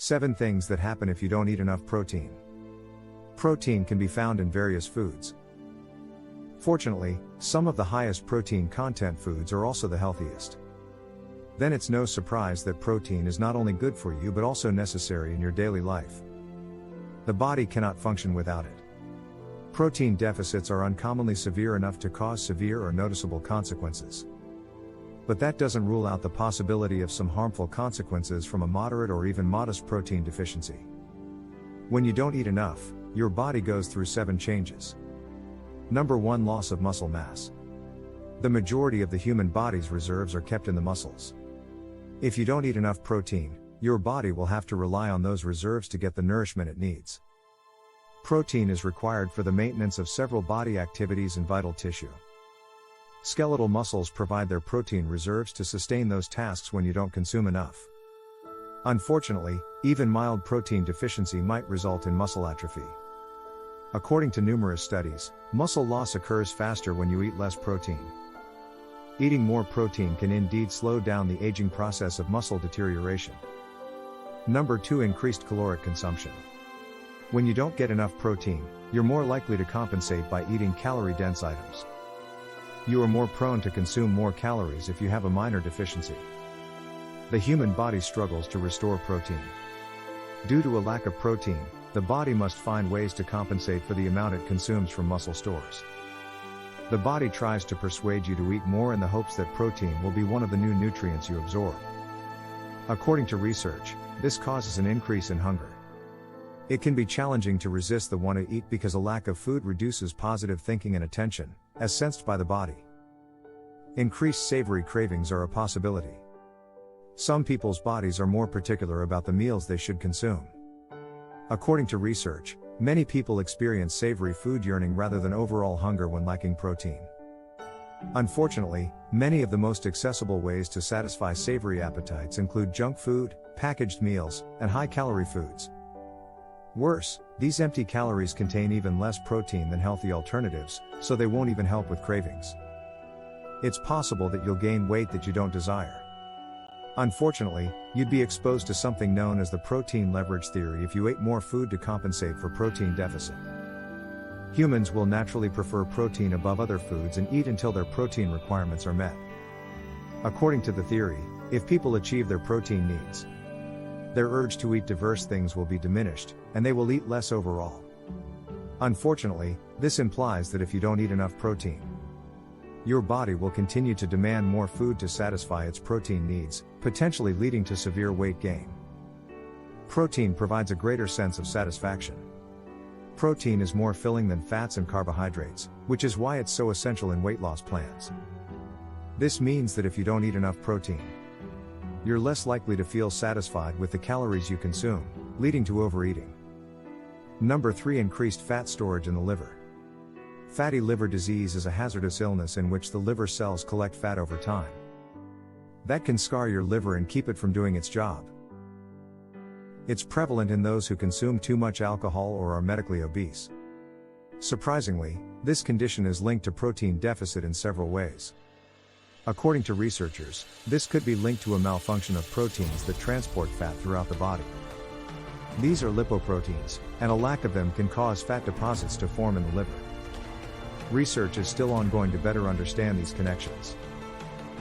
7 things that happen if you don't eat enough protein. Protein can be found in various foods. Fortunately, some of the highest protein content foods are also the healthiest. Then it's no surprise that protein is not only good for you but also necessary in your daily life. The body cannot function without it. Protein deficits are uncommonly severe enough to cause severe or noticeable consequences. But that doesn't rule out the possibility of some harmful consequences from a moderate or even modest protein deficiency. When you don't eat enough, your body goes through 7 changes. Number 1, loss of muscle mass. The majority of the human body's reserves are kept in the muscles. If you don't eat enough protein, your body will have to rely on those reserves to get the nourishment it needs. Protein is required for the maintenance of several body activities and vital tissue. Skeletal muscles provide their protein reserves to sustain those tasks when you don't consume enough. Unfortunately, even mild protein deficiency might result in muscle atrophy. According to numerous studies, muscle loss occurs faster when you eat less protein. Eating more protein can indeed slow down the aging process of muscle deterioration. Number 2, increased caloric consumption. When you don't get enough protein, you're more likely to compensate by eating calorie-dense items. You are more prone to consume more calories if you have a minor deficiency. The human body struggles to restore protein. Due to a lack of protein, the body must find ways to compensate for the amount it consumes from muscle stores. The body tries to persuade you to eat more in the hopes that protein will be one of the new nutrients you absorb. According to research, this causes an increase in hunger. It can be challenging to resist the want to eat because a lack of food reduces positive thinking and attention, as sensed by the body. Increased savory cravings are a possibility. Some people's bodies are more particular about the meals they should consume. According to research, many people experience savory food yearning rather than overall hunger when lacking protein. Unfortunately, many of the most accessible ways to satisfy savory appetites include junk food, packaged meals, and high-calorie foods. Worse, these empty calories contain even less protein than healthy alternatives, so they won't even help with cravings. It's possible that you'll gain weight that you don't desire. Unfortunately, you'd be exposed to something known as the protein leverage theory if you ate more food to compensate for protein deficit. Humans will naturally prefer protein above other foods and eat until their protein requirements are met. According to the theory, if people achieve their protein needs, their urge to eat diverse things will be diminished, and they will eat less overall. Unfortunately, this implies that if you don't eat enough protein, your body will continue to demand more food to satisfy its protein needs, potentially leading to severe weight gain. Protein provides a greater sense of satisfaction. Protein is more filling than fats and carbohydrates, which is why it's so essential in weight loss plans. This means that if you don't eat enough protein, you're less likely to feel satisfied with the calories you consume, leading to overeating. Number 3, increased fat storage in the liver. Fatty liver disease is a hazardous illness in which the liver cells collect fat over time. That can scar your liver and keep it from doing its job. It's prevalent in those who consume too much alcohol or are medically obese. Surprisingly, this condition is linked to protein deficit in several ways. According to researchers, this could be linked to a malfunction of proteins that transport fat throughout the body. These are lipoproteins, and a lack of them can cause fat deposits to form in the liver. Research is still ongoing to better understand these connections.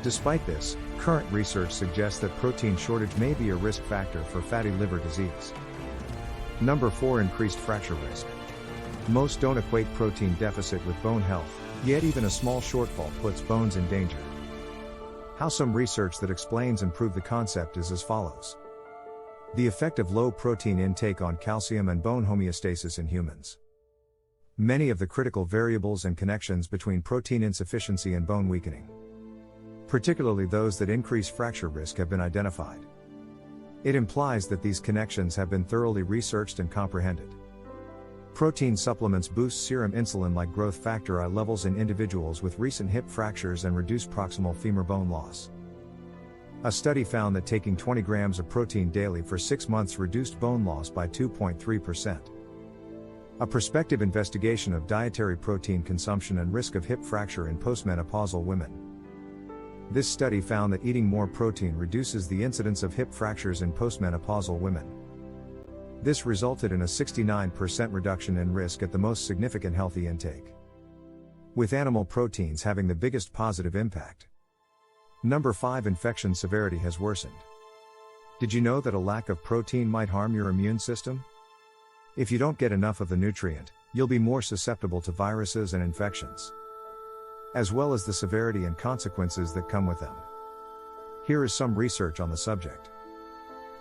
Despite this, current research suggests that protein shortage may be a risk factor for fatty liver disease. Number 4, increased fracture risk. Most don't equate protein deficit with bone health, yet even a small shortfall puts bones in danger. How some research that explains and proves the concept is as follows. The effect of low protein intake on calcium and bone homeostasis in humans. Many of the critical variables and connections between protein insufficiency and bone weakening, particularly those that increase fracture risk, have been identified. It implies that these connections have been thoroughly researched and comprehended. Protein supplements boost serum insulin-like growth factor I levels in individuals with recent hip fractures and reduce proximal femur bone loss. A study found that taking 20 grams of protein daily for 6 months reduced bone loss by 2.3%. A prospective investigation of dietary protein consumption and risk of hip fracture in postmenopausal women. This study found that eating more protein reduces the incidence of hip fractures in postmenopausal women. This resulted in a 69% reduction in risk at the most significant healthy intake, with animal proteins having the biggest positive impact. Number 5. Infection severity has worsened. Did you know that a lack of protein might harm your immune system? If you don't get enough of the nutrient, you'll be more susceptible to viruses and infections, as well as the severity and consequences that come with them. Here is some research on the subject.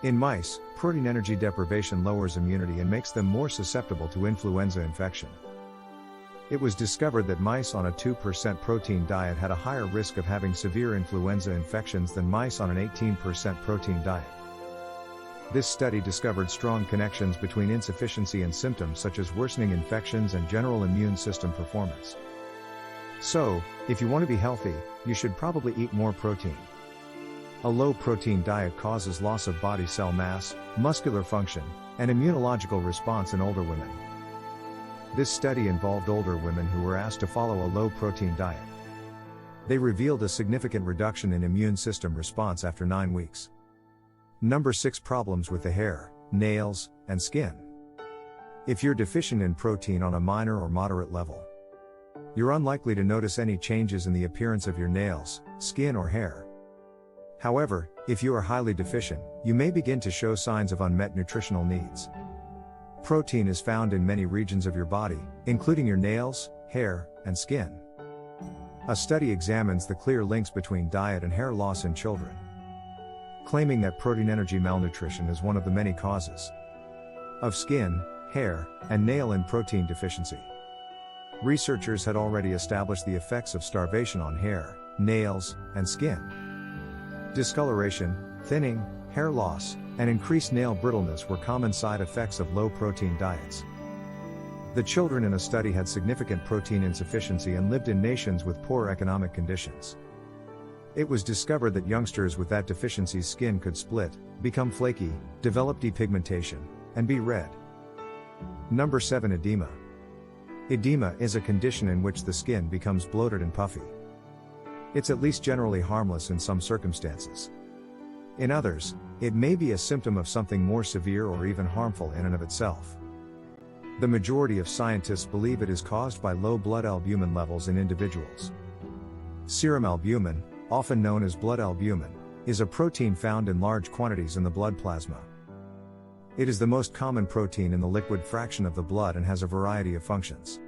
In mice, protein energy deprivation lowers immunity and makes them more susceptible to influenza infection. It was discovered that mice on a 2% protein diet had a higher risk of having severe influenza infections than mice on an 18% protein diet. This study discovered strong connections between insufficiency and symptoms such as worsening infections and general immune system performance. So, if you want to be healthy, you should probably eat more protein. A low-protein diet causes loss of body cell mass, muscular function, and immunological response in older women. This study involved older women who were asked to follow a low-protein diet. They revealed a significant reduction in immune system response after 9 weeks. Number 6. Problems with the hair, nails, and skin. If you're deficient in protein on a minor or moderate level, you're unlikely to notice any changes in the appearance of your nails, skin, or hair. However, if you are highly deficient, you may begin to show signs of unmet nutritional needs. Protein is found in many regions of your body, including your nails, hair, and skin. A study examines the clear links between diet and hair loss in children, claiming that protein energy malnutrition is one of the many causes of skin, hair, and nail and protein deficiency. Researchers had already established the effects of starvation on hair, nails, and skin. Discoloration, thinning, hair loss, and increased nail brittleness were common side effects of low-protein diets. The children in a study had significant protein insufficiency and lived in nations with poor economic conditions. It was discovered that youngsters with that deficiency's skin could split, become flaky, develop depigmentation, and be red. Number 7. Edema. Edema is a condition in which the skin becomes bloated and puffy. It's at least generally harmless in some circumstances. In others, it may be a symptom of something more severe or even harmful in and of itself. The majority of scientists believe it is caused by low blood albumin levels in individuals. Serum albumin, often known as blood albumin, is a protein found in large quantities in the blood plasma. It is the most common protein in the liquid fraction of the blood and has a variety of functions.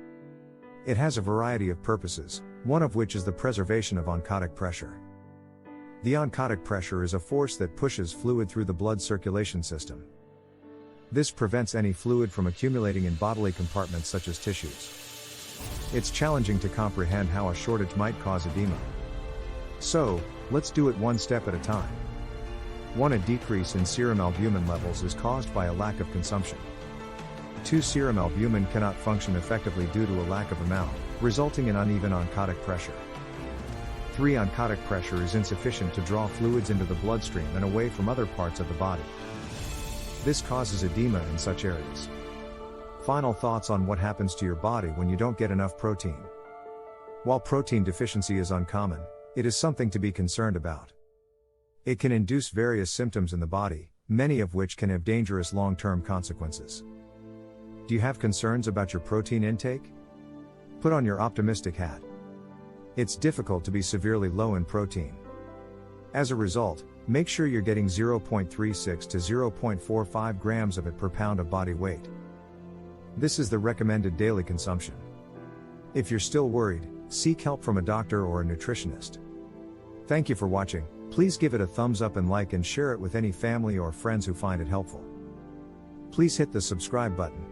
It has a variety of purposes, one of which is the preservation of oncotic pressure. The oncotic pressure is a force that pushes fluid through the blood circulation system. This prevents any fluid from accumulating in bodily compartments such as tissues. It's challenging to comprehend how a shortage might cause edema. So, let's do it one step at a time. 1. A decrease in serum albumin levels is caused by a lack of consumption. 2. Serum albumin cannot function effectively due to a lack of amount, resulting in uneven oncotic pressure. 3. Oncotic pressure is insufficient to draw fluids into the bloodstream and away from other parts of the body. This causes edema in such areas. Final thoughts on what happens to your body when you don't get enough protein. While protein deficiency is uncommon, it is something to be concerned about. It can induce various symptoms in the body, many of which can have dangerous long-term consequences. Do you have concerns about your protein intake? Put on your optimistic hat. It's difficult to be severely low in protein. As a result, make sure you're getting 0.36 to 0.45 grams of it per pound of body weight. This is the recommended daily consumption. If you're still worried, seek help from a doctor or a nutritionist. Thank you for watching. Please give it a thumbs up and like and share it with any family or friends who find it helpful. Please hit the subscribe button.